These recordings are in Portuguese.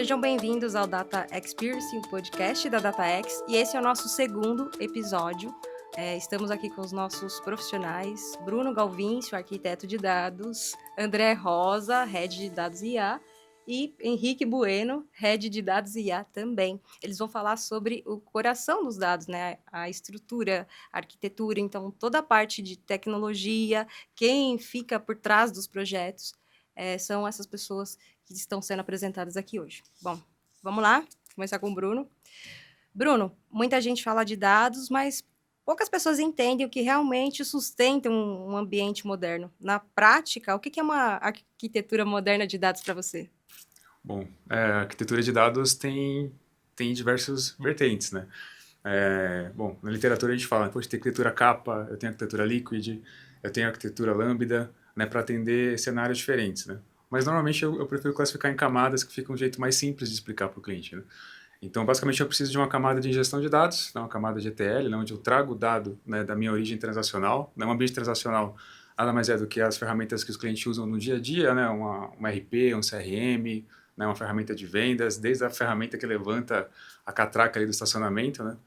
sejam bem-vindos ao Data Experience, o podcast da DataX, e esse é o nosso segundo episódio. Estamos aqui com os nossos profissionais, Bruno Galvíncio, arquiteto de dados, André Rosa, head de dados IA, e Henrique Bueno, head de dados IA também. Eles vão falar sobre o coração dos dados, né? A estrutura, a arquitetura, então toda a parte de tecnologia, quem fica por trás dos projetos, são essas pessoas que estão sendo apresentadas aqui hoje. Bom, vamos lá, começar com o Bruno. Bruno, muita gente fala de dados, mas poucas pessoas entendem o que realmente sustenta um ambiente moderno. Na prática, o que é uma arquitetura moderna de dados para você? Bom, a arquitetura de dados tem diversas vertentes, né? Bom, na literatura a gente fala, poxa, tem arquitetura capa, eu tenho arquitetura liquid, eu tenho arquitetura lambda, né, para atender cenários diferentes, né? Mas normalmente eu prefiro classificar em camadas, que fica um jeito mais simples de explicar para o cliente, né? Então, basicamente, eu preciso de uma camada de ingestão de dados, né, uma camada de ETL, né, onde eu trago o dado, né, da minha origem transacional. Um ambiente transacional nada mais é do que as ferramentas que os clientes usam no dia a dia, né, uma RP, um CRM, né, uma ferramenta de vendas, desde a ferramenta que levanta a catraca ali do estacionamento, né?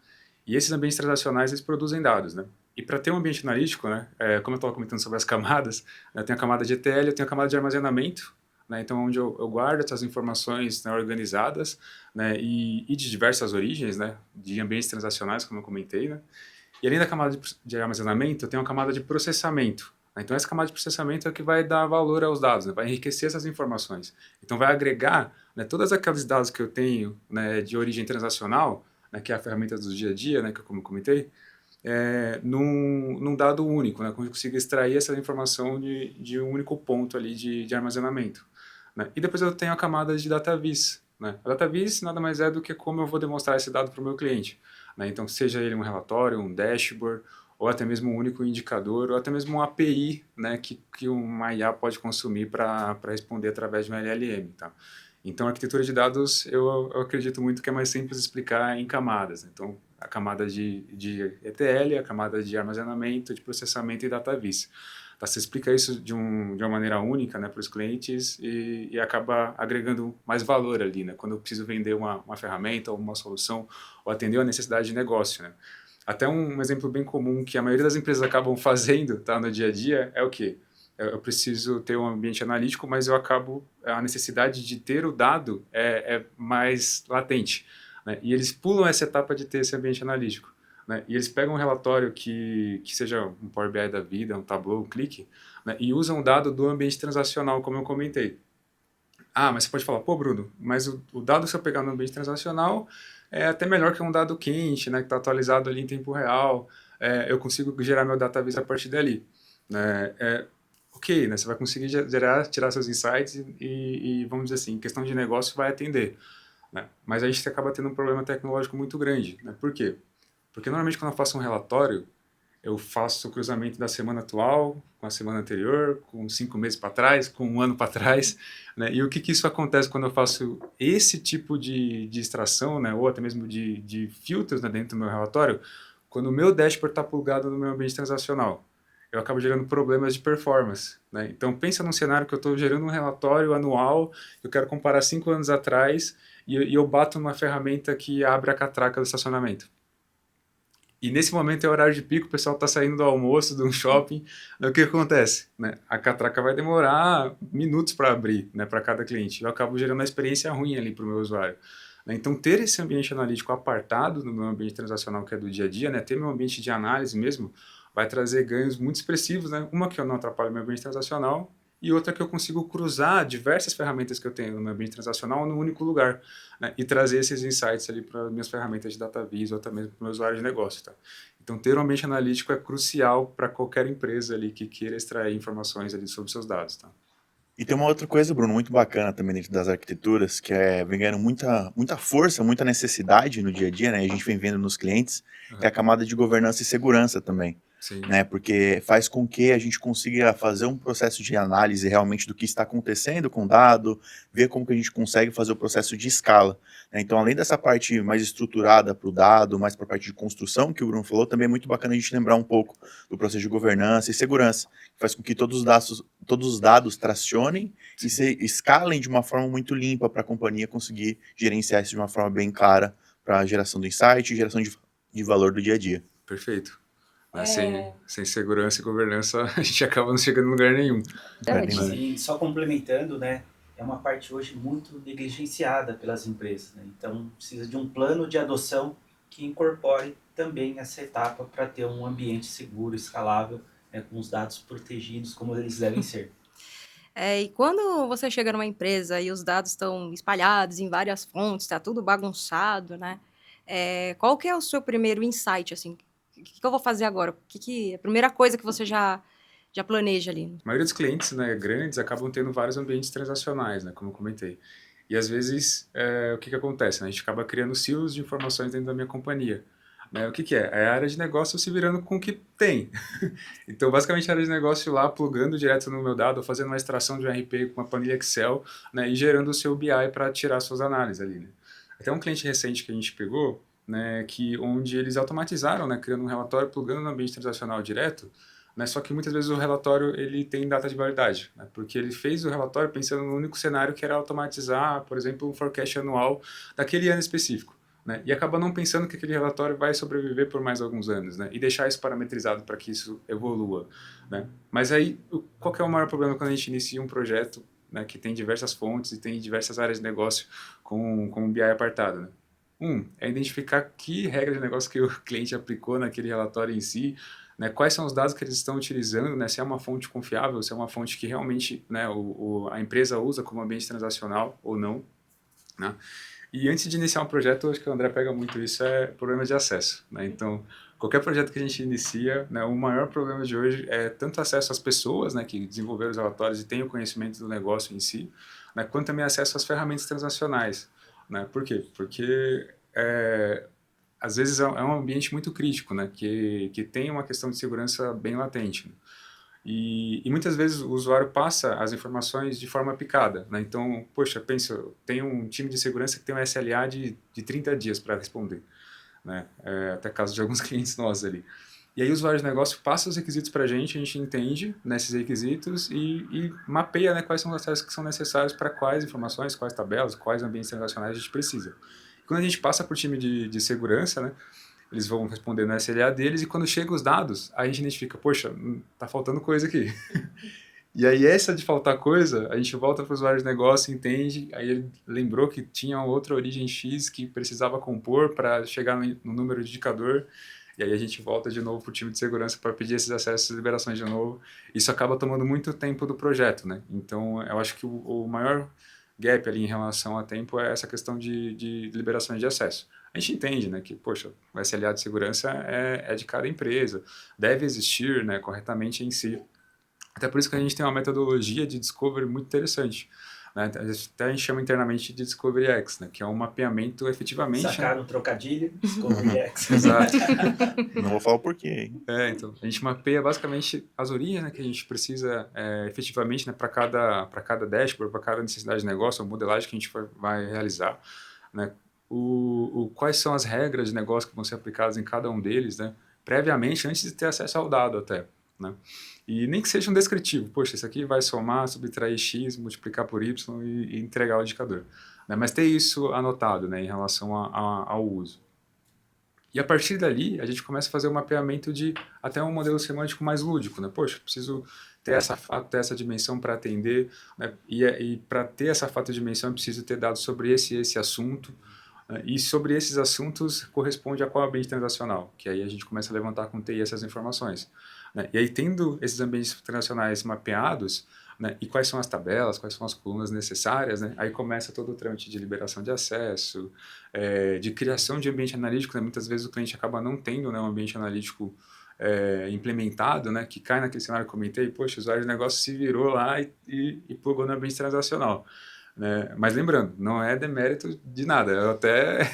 E esses ambientes transacionais, eles produzem dados, né? E para ter um ambiente analítico, né, como eu estava comentando sobre as camadas, eu tenho a camada de ETL, eu tenho a camada de armazenamento, né, então onde eu guardo essas informações, né, organizadas, né, e de diversas origens, né, de ambientes transacionais, como eu comentei, né? E além da camada de armazenamento, eu tenho a camada de processamento. Né? Então, essa camada de processamento é o que vai dar valor aos dados, né? Vai enriquecer essas informações. Então, vai agregar, né, todos aqueles dados que eu tenho, né, de origem transacional, né, que é a ferramenta do dia a dia, né, que eu como comentei, num dado único, né, onde eu consigo extrair essa informação de um único ponto ali de armazenamento. Né? E depois eu tenho a camada de data vis. Né? A data vis nada mais é do que como eu vou demonstrar esse dado para o meu cliente. Né? Então, seja ele um relatório, um dashboard, ou até mesmo um único indicador, ou até mesmo uma API, né, que uma IA pode consumir para responder através de uma LLM. Tá? Então, a arquitetura de dados, eu acredito muito que é mais simples explicar em camadas. Então, a camada de ETL, a camada de armazenamento, de processamento e data vis. Tá? Você explica isso de uma maneira única, né, para os clientes e acaba agregando mais valor ali, né, quando eu preciso vender uma ferramenta ou uma solução ou atender uma necessidade de negócio. Né? Até um exemplo bem comum que a maioria das empresas acabam fazendo, tá, no dia a dia é o quê? Eu preciso ter um ambiente analítico, mas a necessidade de ter o dado é mais latente. Né? E eles pulam essa etapa de ter esse ambiente analítico. Né? E eles pegam um relatório que seja um Power BI da vida, um Tableau, um Click, né? E usam o dado do ambiente transacional, como eu comentei. Ah, mas você pode falar, pô, Bruno, mas o dado que eu pegar no ambiente transacional é até melhor que um dado quente, né, que está atualizado ali em tempo real. Eu consigo gerar meu database a partir dali. Né? Ok, né, você vai conseguir tirar seus insights e, vamos dizer assim, em questão de negócio vai atender. Né? Mas a gente acaba tendo um problema tecnológico muito grande. Né? Por quê? Porque normalmente quando eu faço um relatório, eu faço o cruzamento da semana atual com a semana anterior, com 5 meses para trás, com um ano para trás, né? E o que isso acontece quando eu faço esse tipo de extração, né? Ou até mesmo de filtros, né, dentro do meu relatório, quando o meu dashboard está plugado no meu ambiente transacional, eu acabo gerando problemas de performance, né? Então, pensa num cenário que eu estou gerando um relatório anual, eu quero comparar 5 anos atrás e eu bato numa ferramenta que abre a catraca do estacionamento. E nesse momento é horário de pico, o pessoal está saindo do almoço, de um shopping. O que acontece? Né? A catraca vai demorar minutos para abrir, né, para cada cliente. Eu acabo gerando uma experiência ruim ali para o meu usuário. Né? Então, ter esse ambiente analítico apartado no meu ambiente transacional, que é do dia a dia, né, ter meu ambiente de análise mesmo, vai trazer ganhos muito expressivos. Né? Uma que eu não atrapalho meu ambiente transacional e outra que eu consigo cruzar diversas ferramentas que eu tenho no meu ambiente transacional num único lugar, né, e trazer esses insights ali para minhas ferramentas de data vis ou até mesmo para o meu usuário de negócio. Tá? Então, ter um ambiente analítico é crucial para qualquer empresa ali que queira extrair informações ali sobre seus dados. Tá? E tem uma outra coisa, Bruno, muito bacana também dentro das arquiteturas, que vem ganhando muita força, muita necessidade no dia a dia, né? A gente vem vendo nos clientes, que é a camada de governança e segurança também. Sim, né? Porque faz com que a gente consiga fazer um processo de análise realmente do que está acontecendo com o dado, ver como que a gente consegue fazer o processo de escala, né? Então, além dessa parte mais estruturada para o dado, mais para a parte de construção que o Bruno falou, também é muito bacana a gente lembrar um pouco do processo de governança e segurança, que faz com que todos os dados tracionem e se escalem de uma forma muito limpa para a companhia conseguir gerenciar isso de uma forma bem clara para a geração do insight e geração de valor do dia a dia. perfeito. Né? É, Sem segurança e governança, a gente acaba não chegando em lugar nenhum. verdade. Né? Sim, só complementando, né? É uma parte hoje muito negligenciada pelas empresas, né? Então precisa de um plano de adoção que incorpore também essa etapa para ter um ambiente seguro, escalável, né, com os dados protegidos como eles devem ser. E quando você chega numa empresa e os dados estão espalhados em várias fontes, está tudo bagunçado, né? Qual que é o seu primeiro insight, assim? O que eu vou fazer agora? A primeira coisa que você já planeja ali? A maioria dos clientes, né, grandes acabam tendo vários ambientes transacionais, né, como eu comentei. E às vezes, o que acontece? Né? A gente acaba criando silos de informações dentro da minha companhia. Né? O que é? É a área de negócio se virando com o que tem. Então, basicamente, a área de negócio lá, plugando direto no meu dado, fazendo uma extração de um RP com uma planilha Excel, né, e gerando o seu BI para tirar suas análises ali. Né? Até um cliente recente que a gente pegou, né, onde eles automatizaram, né, criando um relatório, plugando no ambiente transacional direto, né, só que muitas vezes o relatório ele tem data de validade, né, porque ele fez o relatório pensando no único cenário que era automatizar, por exemplo, um forecast anual daquele ano específico. Né, e acaba não pensando que aquele relatório vai sobreviver por mais alguns anos, né, e deixar isso parametrizado para que isso evolua. Né. Mas aí, qual que é o maior problema quando a gente inicia um projeto, né, que tem diversas fontes e tem diversas áreas de negócio com o BI apartado? Né? É identificar que regra de negócio que o cliente aplicou naquele relatório em si, né, quais são os dados que eles estão utilizando, né, se é uma fonte confiável, se é uma fonte que realmente, né, a empresa usa como ambiente transacional ou não. Né? E antes de iniciar um projeto, acho que o André pega muito isso, é problema de acesso. Né? Então, qualquer projeto que a gente inicia, né, o maior problema de hoje é tanto acesso às pessoas, né, que desenvolveram os relatórios e têm o conhecimento do negócio em si, né, quanto também acesso às ferramentas transacionais. Né? Por quê? Porque às vezes é um ambiente muito crítico, né, que tem uma questão de segurança bem latente. Né? E muitas vezes o usuário passa as informações de forma picada. Né? Então, poxa, pensa, tem um time de segurança que tem um SLA de 30 dias para responder. Né? Até caso de alguns clientes nossos ali. E aí o usuário de negócio passa os requisitos para a gente entende nesses requisitos e mapeia, né, quais são os acessos que são necessários para quais informações, quais tabelas, quais ambientes transacionais a gente precisa. Quando a gente passa por time de segurança, né, eles vão responder no SLA deles e quando chegam os dados, a gente identifica, poxa, tá faltando coisa aqui. E aí essa de faltar coisa, a gente volta para o usuário de negócio, entende, aí ele lembrou que tinha outra origem X que precisava compor para chegar no número de indicador, e aí a gente volta de novo para o time de segurança para pedir esses acessos e liberações de novo. Isso acaba tomando muito tempo do projeto, né? Então, eu acho que o maior gap ali em relação a tempo é essa questão de liberações de acesso. A gente entende, né, que, poxa, o SLA de segurança é de cada empresa, deve existir, né, corretamente em si. Até por isso que a gente tem uma metodologia de discovery muito interessante. Né? Até a gente chama internamente de Discovery X, né? Que é um mapeamento efetivamente... Sacaram um trocadilho, Discovery X. Exato. Não vou falar o porquê, hein? Então, a gente mapeia basicamente as origens, né, que a gente precisa efetivamente, né, para cada dashboard, para cada necessidade de negócio, a modelagem que a gente vai realizar. Né? Quais são as regras de negócio que vão ser aplicadas em cada um deles, né? Previamente, antes de ter acesso ao dado até. Né? E nem que seja um descritivo, poxa, isso aqui vai somar, subtrair x, multiplicar por y e entregar o indicador. Né? Mas ter isso anotado, né, em relação ao uso. E a partir dali, a gente começa a fazer um mapeamento de até um modelo semântico mais lúdico. Né? Poxa, preciso ter essa dimensão para atender, né? E para ter essa fato dimensão, eu preciso ter dados sobre esse assunto. E sobre esses assuntos corresponde a qual ambiente transacional, que aí a gente começa a levantar com TI essas informações. Né? E aí, tendo esses ambientes transacionais mapeados, né, e quais são as tabelas, quais são as colunas necessárias, né, aí começa todo o trâmite de liberação de acesso, de criação de ambiente analítico. Né, muitas vezes o cliente acaba não tendo, né, um ambiente analítico implementado, né, que cai naquele cenário que eu comentei, poxa, o usuário de negócio se virou lá e plugou no ambiente transacional. né? Mas lembrando, não é demérito de nada. Eu até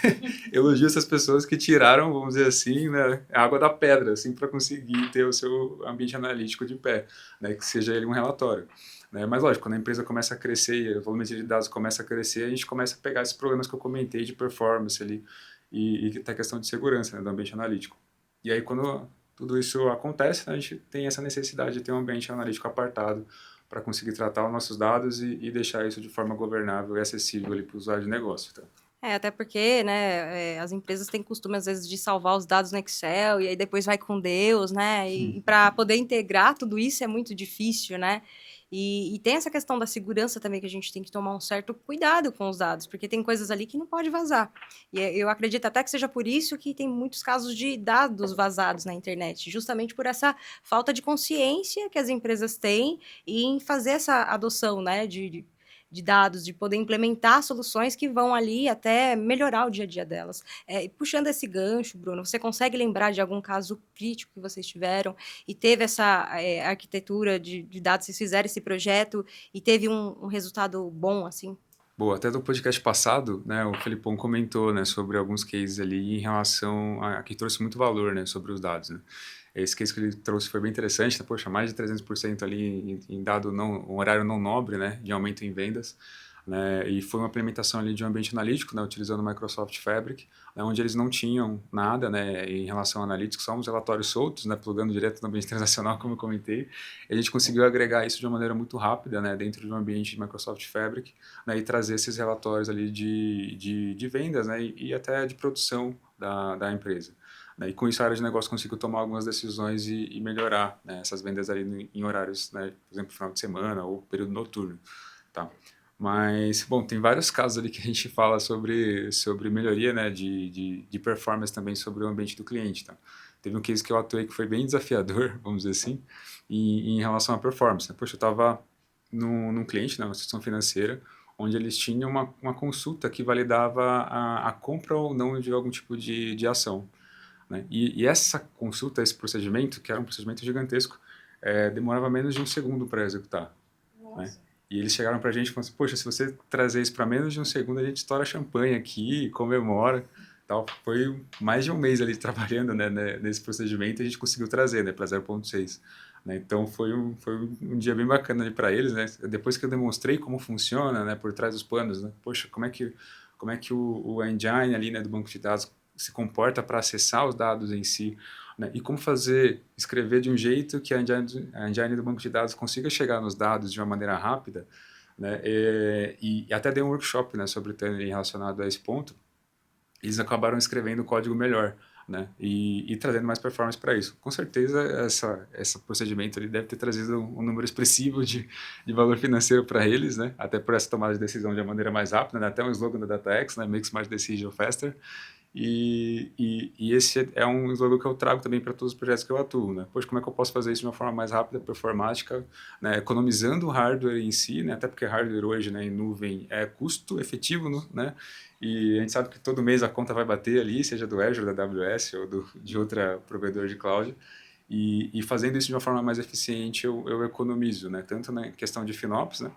elogio essas pessoas que tiraram, vamos dizer assim, né, a água da pedra, assim, para conseguir ter o seu ambiente analítico de pé, né, que seja ele um relatório. Né? Mas lógico, quando a empresa começa a crescer e o volume de dados começa a crescer, a gente começa a pegar esses problemas que eu comentei de performance ali e até questão de segurança, né, do ambiente analítico. E aí quando tudo isso acontece, né, a gente tem essa necessidade de ter um ambiente analítico apartado para conseguir tratar os nossos dados e deixar isso de forma governável e acessível para o usuário de negócio. Tá? Até porque, né, as empresas têm costume, às vezes, de salvar os dados no Excel e aí depois vai com Deus, né? E para poder integrar tudo isso é muito difícil, né? E tem essa questão da segurança também que a gente tem que tomar um certo cuidado com os dados, porque tem coisas ali que não pode vazar. E eu acredito até que seja por isso que tem muitos casos de dados vazados na internet, justamente por essa falta de consciência que as empresas têm em fazer essa adoção, né, de dados, de poder implementar soluções que vão ali até melhorar o dia a dia delas. E puxando esse gancho, Bruno, você consegue lembrar de algum caso crítico que vocês tiveram e teve essa arquitetura de dados, vocês fizeram esse projeto e teve um resultado bom, assim? Boa, até do podcast passado, né, o Felipão comentou, né, sobre alguns cases ali em relação a que trouxe muito valor, né, sobre os dados, né. Esse case que ele trouxe foi bem interessante, né, poxa, mais de 300% ali em dado não, um horário não nobre, né, de aumento em vendas, né, e foi uma implementação ali de um ambiente analítico, né, utilizando o Microsoft Fabric, né, onde eles não tinham nada, né, em relação a analytics, só uns relatórios soltos, né, plugando direto no ambiente transacional, como eu comentei, e a gente conseguiu agregar isso de uma maneira muito rápida, né, dentro de um ambiente de Microsoft Fabric, né, e trazer esses relatórios ali de vendas, né, e até de produção da empresa. Né, e com isso a área de negócio conseguiu tomar algumas decisões e melhorar, né, essas vendas ali em horários, né, por exemplo, final de semana ou período noturno. Tá? Mas, bom, tem vários casos ali que a gente fala sobre melhoria, né, de performance também sobre o ambiente do cliente. Tá? Teve um case que eu atuei que foi bem desafiador, vamos dizer assim, em relação à performance. Né? Poxa, eu estava num cliente, né, uma instituição financeira, onde eles tinham uma consulta que validava a compra ou não de algum tipo de ação. Né? E essa consulta, esse procedimento, que era um procedimento gigantesco, demorava menos de um segundo para executar. Né? E eles chegaram para a gente e falaram assim, poxa, se você trazer isso para menos de um segundo, a gente estoura champanhe aqui, comemora. Tal. Foi mais de um mês ali trabalhando, né, nesse procedimento e a gente conseguiu trazer, né, para 0.6. Né? Então foi um dia bem bacana para eles. Né? Depois que eu demonstrei como funciona, né, por trás dos panos, né? Poxa, como é que o engine ali, né, do banco de dados se comporta para acessar os dados em si, né? E como escrever de um jeito que a engine do banco de dados consiga chegar nos dados de uma maneira rápida, né? E até dei um workshop, né, sobre o Tanner relacionado a esse ponto. Eles acabaram escrevendo o código melhor, né? E trazendo mais performance para isso. Com certeza, esse procedimento ele deve ter trazido um número expressivo de valor financeiro para eles, né? Até por essa tomada de decisão de uma maneira mais rápida, né? Até um slogan da DataX, né? Make Smart Decision Faster. E esse é um slogan que eu trago também para todos os projetos que eu atuo, né? Poxa, como é que eu posso fazer isso de uma forma mais rápida, performática, né? Economizando o hardware em si, né? Até porque hardware hoje, né, em nuvem é custo efetivo, né? E a gente sabe que todo mês a conta vai bater ali, seja do Azure, da AWS ou de outra provedor de cloud. E fazendo isso de uma forma mais eficiente, eu economizo, né? Tanto na questão de FinOps, né?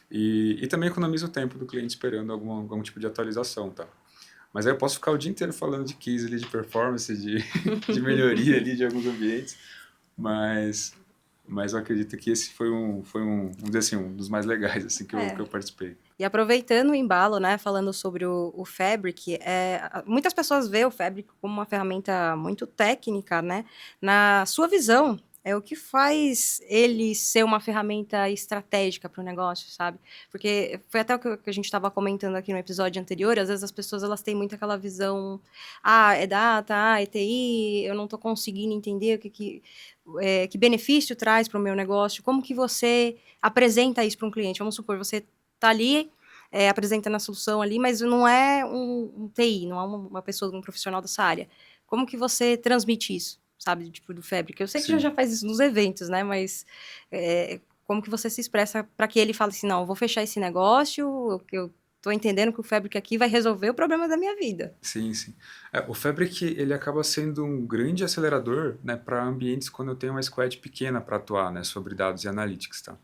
E também economizo o tempo do cliente esperando algum tipo de atualização, tá? Mas aí eu posso ficar o dia inteiro falando de case ali, de performance, de melhoria ali de alguns ambientes, mas eu acredito que esse foi vamos dizer assim, um dos mais legais assim, que eu participei. E aproveitando o embalo, né, falando sobre o Fabric, muitas pessoas veem o Fabric como uma ferramenta muito técnica, né? Na sua visão, é o que faz ele ser uma ferramenta estratégica para o negócio, sabe? Porque foi até o que a gente estava comentando aqui no episódio anterior, às vezes as pessoas elas têm muito aquela visão, é data, é TI, eu não estou conseguindo entender que benefício traz para o meu negócio, como que você apresenta isso para um cliente? Vamos supor, você está ali, apresentando a solução ali, mas não é um TI, não é uma pessoa, um profissional dessa área. Como que você transmite isso, sabe, tipo, do Fabric? Eu sei que já faz isso nos eventos, né, mas como que você se expressa para que ele fale assim, não, eu vou fechar esse negócio, eu estou entendendo que o Fabric aqui vai resolver o problema da minha vida. Sim, sim. O Fabric, ele acaba sendo um grande acelerador, né, para ambientes quando eu tenho uma squad pequena para atuar, né, sobre dados e analytics, tá?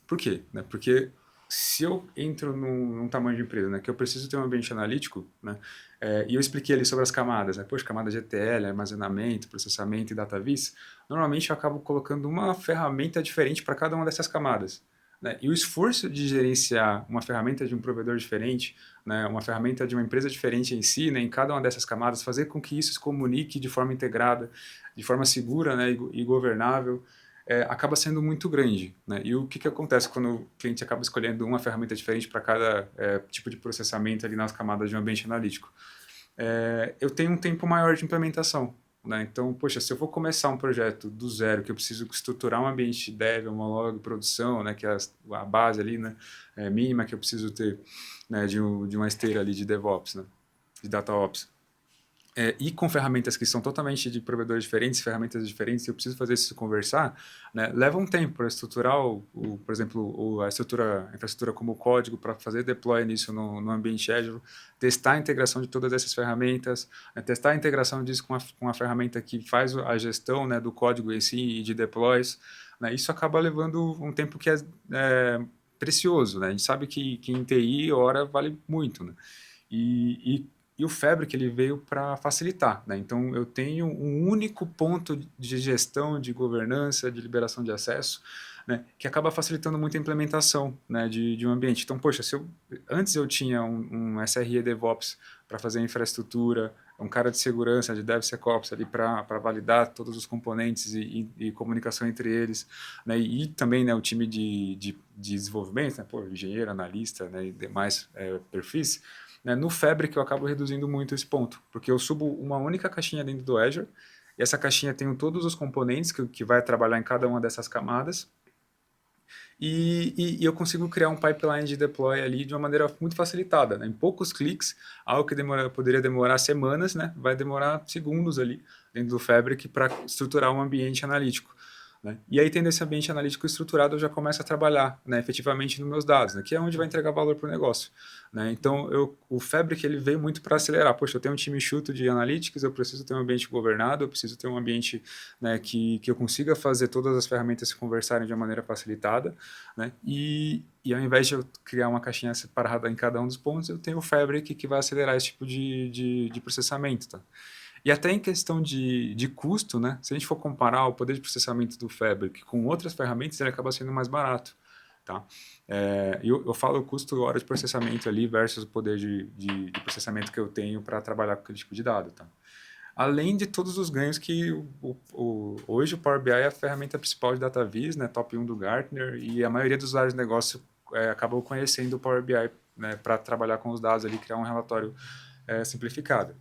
Por quê? Né? Porque se eu entro num tamanho de empresa, né, que eu preciso ter um ambiente analítico, né, e eu expliquei ali sobre as camadas, né, poxa, camada de ETL, armazenamento, processamento e data vis, normalmente eu acabo colocando uma ferramenta diferente para cada uma dessas camadas, né, e o esforço de gerenciar uma ferramenta de um provedor diferente, né, uma ferramenta de uma empresa diferente em si, né, em cada uma dessas camadas, fazer com que isso se comunique de forma integrada, de forma segura, né, e governável, acaba sendo muito grande, né? E o que acontece quando o cliente acaba escolhendo uma ferramenta diferente para cada tipo de processamento ali nas camadas de um ambiente analítico? Eu tenho um tempo maior de implementação, né? Então, poxa, se eu vou começar um projeto do zero, que eu preciso estruturar um ambiente dev, homolog, produção, né, que é a base ali, né, mínima que eu preciso ter, né, de uma esteira ali de DevOps, né, de DataOps. E com ferramentas que são totalmente de provedores diferentes, ferramentas diferentes, eu preciso fazer isso conversar, né, leva um tempo para estruturar, por exemplo, a infraestrutura como código, para fazer deploy nisso no ambiente Azure, testar a integração de todas essas ferramentas, né, testar a integração disso com a ferramenta que faz a gestão, né, do código em si e de deploys, né, isso acaba levando um tempo que é precioso, né, a gente sabe que em TI hora vale muito, né, e o Fabric ele veio para facilitar, né? Então eu tenho um único ponto de gestão, de governança, de liberação de acesso, né? Que acaba facilitando muito a implementação, né? De um ambiente. Então, poxa, antes eu tinha um SRE DevOps para fazer a infraestrutura, um cara de segurança, de DevSecOps ali para validar todos os componentes e comunicação entre eles, né? E também, né, o time de desenvolvimento, né? Pô, engenheiro, analista, né? E demais perfis, né? No Fabric eu acabo reduzindo muito esse ponto, porque eu subo uma única caixinha dentro do Azure, e essa caixinha tem todos os componentes que vai trabalhar em cada uma dessas camadas, e eu consigo criar um pipeline de deploy ali de uma maneira muito facilitada, né? Em poucos cliques, algo que poderia demorar semanas, né? Vai demorar segundos ali dentro do Fabric para estruturar um ambiente analítico, né? E aí, tendo esse ambiente analítico estruturado, eu já começo a trabalhar, né, efetivamente nos meus dados, né, que é onde vai entregar valor para o negócio, né? Então, o Fabric ele veio muito para acelerar. Poxa, eu tenho um time enxuto de analytics, eu preciso ter um ambiente governado, eu preciso ter um ambiente, né, que eu consiga fazer todas as ferramentas se conversarem de uma maneira facilitada, né? E ao invés de eu criar uma caixinha separada em cada um dos pontos, eu tenho o Fabric que vai acelerar esse tipo de processamento, tá? E até em questão de custo, né? Se a gente for comparar o poder de processamento do Fabric com outras ferramentas, ele acaba sendo mais barato, tá? Eu falo o custo hora de processamento ali versus o poder de processamento que eu tenho para trabalhar com aquele tipo de dado, tá? Além de todos os ganhos que hoje o Power BI é a ferramenta principal de DataVis, né? Top 1 do Gartner, e a maioria dos usuários de negócio acabam conhecendo o Power BI, né? Para trabalhar com os dados ali, criar um relatório simplificado.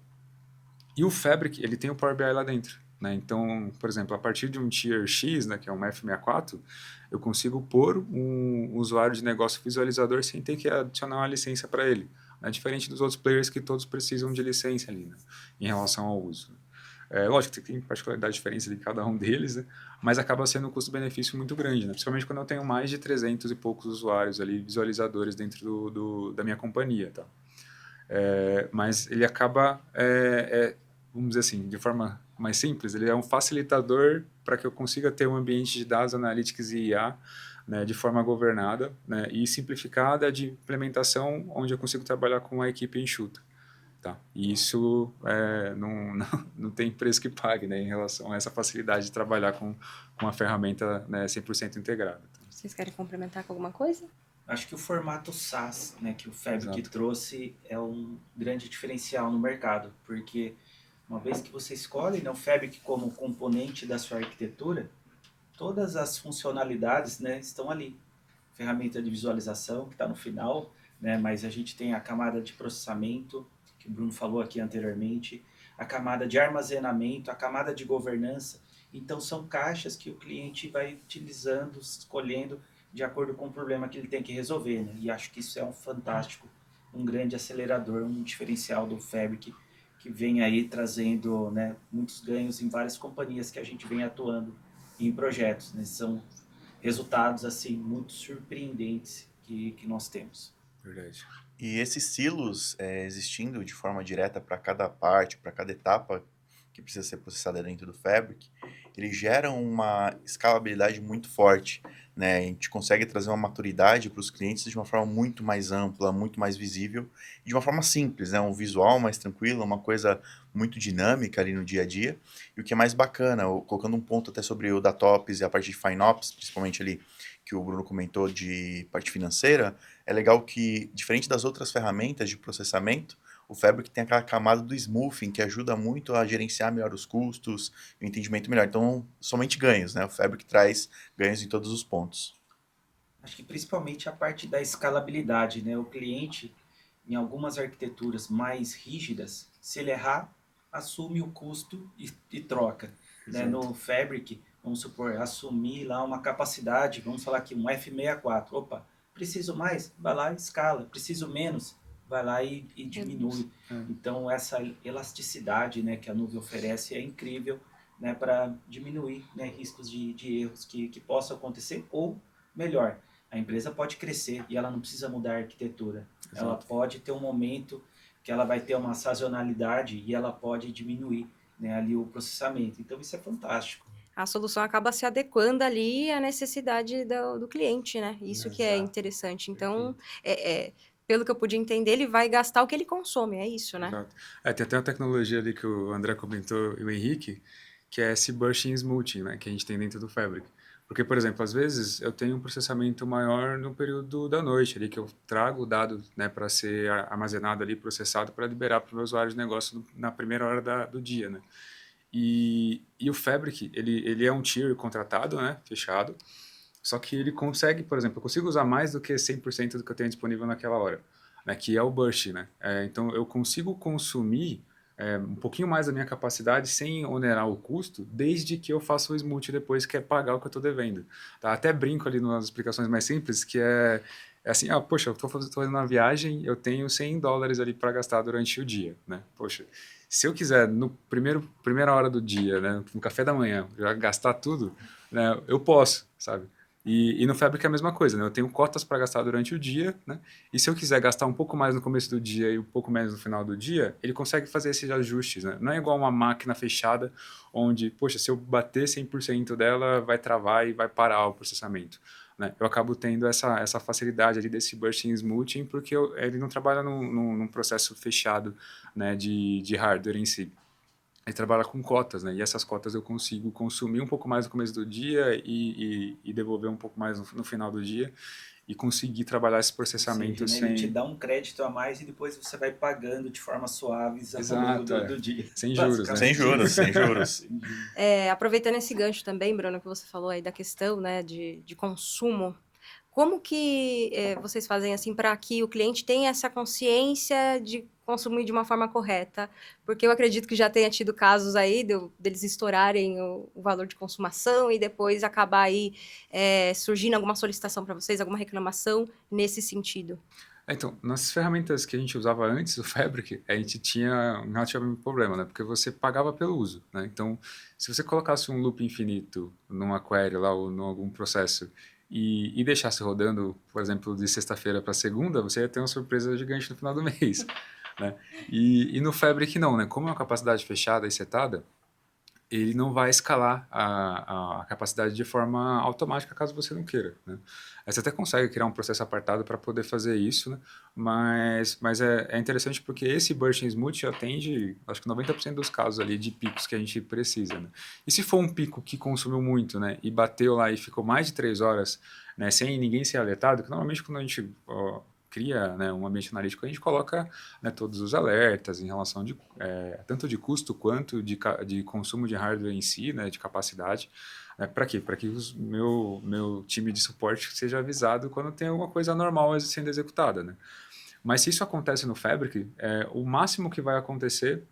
E o Fabric, ele tem o Power BI lá dentro, né? Então, por exemplo, a partir de um Tier X, né, que é um F64, eu consigo pôr um usuário de negócio visualizador sem ter que adicionar uma licença para ele, né? Diferente dos outros players que todos precisam de licença ali, né, em relação ao uso. Lógico que tem particularidades diferentes de cada um deles, né? Mas acaba sendo um custo-benefício muito grande, né? Principalmente quando eu tenho mais de 300 e poucos usuários ali, visualizadores dentro da minha companhia, tá? Mas ele acaba, vamos dizer assim, de forma mais simples, ele é um facilitador para que eu consiga ter um ambiente de dados analytics e IA, né, de forma governada, né, e simplificada de implementação, onde eu consigo trabalhar com uma equipe enxuta. Tá? E isso não tem preço que pague, né, em relação a essa facilidade de trabalhar com uma ferramenta, né, 100% integrada. Tá? Vocês querem complementar com alguma coisa? Acho que o formato SaaS, né, que o Fabric Exato. trouxe é um grande diferencial no mercado, porque uma vez que você escolhe, né, o Fabric como componente da sua arquitetura, todas as funcionalidades, né, estão ali. Ferramenta de visualização que está no final, né, mas a gente tem a camada de processamento, que o Bruno falou aqui anteriormente, a camada de armazenamento, a camada de governança. Então são caixas que o cliente vai utilizando, escolhendo de acordo com o problema que ele tem que resolver, né? E acho que isso é um fantástico, um grande acelerador, um diferencial do Fabric que vem aí trazendo, né, muitos ganhos em várias companhias que a gente vem atuando em projetos, né? São resultados assim muito surpreendentes que nós temos. Verdade. E esses silos existindo de forma direta para cada parte, para cada etapa que precisa ser processada dentro do Fabric, ele gera uma escalabilidade muito forte, né? A gente consegue trazer uma maturidade para os clientes de uma forma muito mais ampla, muito mais visível, e de uma forma simples, né? Um visual mais tranquilo, uma coisa muito dinâmica ali no dia a dia. E o que é mais bacana, colocando um ponto até sobre o DataOps e a parte de FinOps, principalmente ali que o Bruno comentou de parte financeira, é legal que, diferente das outras ferramentas de processamento, o Fabric tem aquela camada do smoothing que ajuda muito a gerenciar melhor os custos, o entendimento melhor. Então, somente ganhos, né? O Fabric traz ganhos em todos os pontos. Acho que principalmente a parte da escalabilidade, né? O cliente, em algumas arquiteturas mais rígidas, se ele errar, assume o custo e troca. Né? No Fabric, vamos supor, assumir lá uma capacidade, vamos falar aqui um F64. Opa, preciso mais? Vai lá e escala. Preciso menos? Vai lá e diminui. Então, essa elasticidade, né, que a nuvem oferece é incrível, né, para diminuir, né, riscos de erros que possam acontecer, ou melhor, a empresa pode crescer e ela não precisa mudar a arquitetura. Exato. Ela pode ter um momento que ela vai ter uma sazonalidade e ela pode diminuir, né, ali o processamento. Então isso é fantástico. A solução acaba se adequando ali à necessidade do cliente, né? Isso que é Exato. interessante. Então, pelo que eu pude entender, ele vai gastar o que ele consome, é isso, né? Exato. Tem até uma tecnologia ali que o André comentou e o Henrique, que é esse bushing smoothing, né, que a gente tem dentro do Fabric. Porque, por exemplo, às vezes eu tenho um processamento maior no período da noite, ali que eu trago o dado, né, para ser armazenado ali, processado, para liberar para o meu usuário de negócio na primeira hora do dia, né. E o Fabric, ele é um tier contratado, né, fechado, só que ele consegue, por exemplo, eu consigo usar mais do que 100% do que eu tenho disponível naquela hora, né, que é o burst, né. Então eu consigo consumir um pouquinho mais da minha capacidade sem onerar o custo, desde que eu faça o smooth depois, que é pagar o que eu estou devendo. Tá? Até brinco ali nas explicações mais simples, que é assim, poxa, eu estou fazendo uma viagem, eu tenho $100 ali para gastar durante o dia, né? Poxa, se eu quiser, no primeira hora do dia, né, no café da manhã, já gastar tudo, né, eu posso, sabe? E no Fabric é a mesma coisa, né? Eu tenho cotas para gastar durante o dia, né? E se eu quiser gastar um pouco mais no começo do dia e um pouco menos no final do dia, ele consegue fazer esses ajustes, né? Não é igual uma máquina fechada, onde, poxa, se eu bater 100% dela, vai travar e vai parar o processamento, né? Eu acabo tendo essa facilidade ali desse bursting smoothing, porque ele não trabalha num processo fechado, né, de hardware em si. Ele trabalha com cotas, né? E essas cotas eu consigo consumir um pouco mais no começo do dia e devolver um pouco mais no final do dia e conseguir trabalhar esse Ou processamento seja, né, ele te sem... dá um crédito a mais e depois você vai pagando de forma suave ao longo Exato, do dia. sem juros, né? Sem juros, sem juros. Aproveitando esse gancho também, Bruno, que você falou aí da questão, né, de consumo, como que vocês fazem assim para que o cliente tenha essa consciência de consumir de uma forma correta? Porque eu acredito que já tenha tido casos aí deles estourarem o valor de consumação e depois acabar aí surgindo alguma solicitação para vocês, alguma reclamação nesse sentido. Então, nas ferramentas que a gente usava antes do Fabric, a gente tinha um relativo problema, né? Porque você pagava pelo uso, né? Então, se você colocasse um loop infinito numa query lá ou em algum processo e deixasse rodando, por exemplo, de sexta-feira para segunda, você ia ter uma surpresa gigante no final do mês, né? E no Fabric não, né? Como é uma capacidade fechada e setada, ele não vai escalar a capacidade de forma automática caso você não queira, né? Aí você até consegue criar um processo apartado para poder fazer isso, né? Mas é interessante porque esse Bursting Smooth atende, acho que 90% dos casos ali de picos que a gente precisa, né? E se for um pico que consumiu muito, né? E bateu lá e ficou mais de 3 horas, né? Sem ninguém ser alertado, que normalmente quando a gente cria, né, um ambiente analítico, a gente coloca, né, todos os alertas em relação tanto de custo quanto de consumo de hardware em si, né, de capacidade. Para quê? Para que meu time de suporte seja avisado quando tem alguma coisa anormal sendo executada, né? Mas se isso acontece no Fabric, o máximo que vai acontecer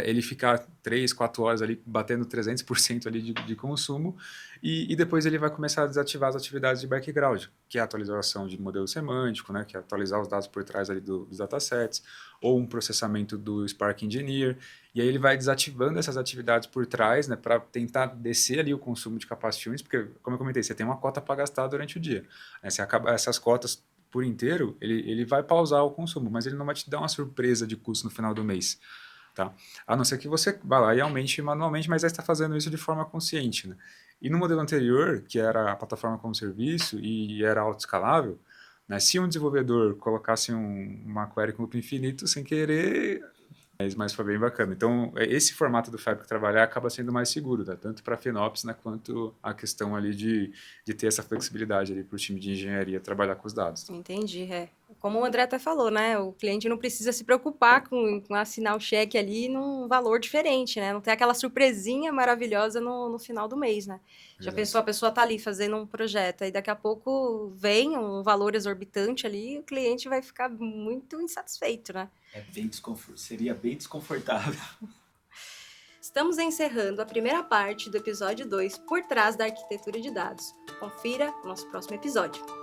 ele ficar 3, 4 horas ali batendo 300% ali de consumo e depois ele vai começar a desativar as atividades de background, que é a atualização de modelo semântico, né, que é atualizar os dados por trás ali dos datasets, ou um processamento do Spark Engineer, e aí ele vai desativando essas atividades por trás, né, para tentar descer ali o consumo de capacity units, porque, como eu comentei, você tem uma cota para gastar durante o dia. Se acabar essas cotas por inteiro, ele vai pausar o consumo, mas ele não vai te dar uma surpresa de custo no final do mês. tá? A não ser que você vá lá e aumente manualmente, mas aí está fazendo isso de forma consciente, né? E no modelo anterior, que era a plataforma como serviço e era autoescalável, né? Se um desenvolvedor colocasse uma query com loop infinito, sem querer, mas foi bem bacana. Então, esse formato do Fabric trabalhar acaba sendo mais seguro, tá? Tanto para a FinOps, né, quanto a questão ali de ter essa flexibilidade ali para o time de engenharia trabalhar com os dados. Entendi, é. Como o André até falou, né? O cliente não precisa se preocupar com assinar o cheque ali num valor diferente, né? Não tem aquela surpresinha maravilhosa no final do mês, né? Já Exato. pensou, a pessoa tá ali fazendo um projeto e daqui a pouco vem um valor exorbitante ali e o cliente vai ficar muito insatisfeito, né? Seria bem desconfortável. Estamos encerrando a primeira parte do episódio 2, Por Trás da Arquitetura de Dados. Confira o nosso próximo episódio.